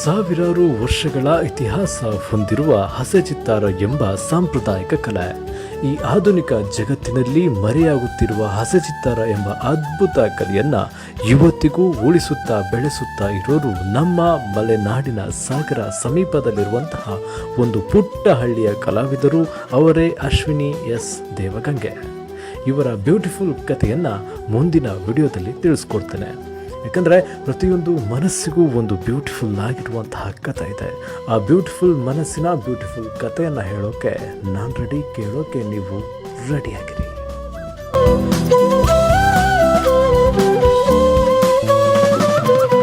ಸಾವಿರಾರು ವರ್ಷಗಳ ಇತಿಹಾಸ ಹೊಂದಿರುವ ಹಸೆಚಿತ್ತಾರ ಎಂಬ ಸಾಂಪ್ರದಾಯಿಕ ಕಲೆ. ಈ ಆಧುನಿಕ ಜಗತ್ತಿನಲ್ಲಿ ಮರೆಯಾಗುತ್ತಿರುವ ಹಸೆಚಿತ್ತಾರ ಎಂಬ ಅದ್ಭುತ ಕಲೆಯನ್ನು ಇವತ್ತಿಗೂ ಉಳಿಸುತ್ತಾ ಬೆಳೆಸುತ್ತಾ ಇರೋರು ನಮ್ಮ ಮಲೆನಾಡಿನ ಸಾಗರ ಸಮೀಪದಲ್ಲಿರುವಂತಹ ಒಂದು ಪುಟ್ಟ ಹಳ್ಳಿಯ ಕಲಾವಿದರು. ಅವರೇ ಅಶ್ವಿನಿ ಎಸ್ ದೇವಗಂಗೆ. ಇವರ ಬ್ಯೂಟಿಫುಲ್ ಕಥೆಯನ್ನು ಮುಂದಿನ ವಿಡಿಯೋದಲ್ಲಿ ತಿಳಿಸ್ಕೊಡ್ತೇನೆ. ಯಾಕಂದರೆ ಪ್ರತಿಯೊಂದು ಮನಸ್ಸಿಗೂ ಒಂದು ಬ್ಯೂಟಿಫುಲ್ ಆಗಿರುವಂತಹ ಕಥೆ ಇದೆ. ಆ ಬ್ಯೂಟಿಫುಲ್ ಮನಸ್ಸಿನ ಬ್ಯೂಟಿಫುಲ್ ಕಥೆಯನ್ನು ಹೇಳೋಕೆ ನಾನು ರೆಡಿ, ಕೇಳೋಕೆ ನೀವು ರೆಡಿಯಾಗಿರಿ.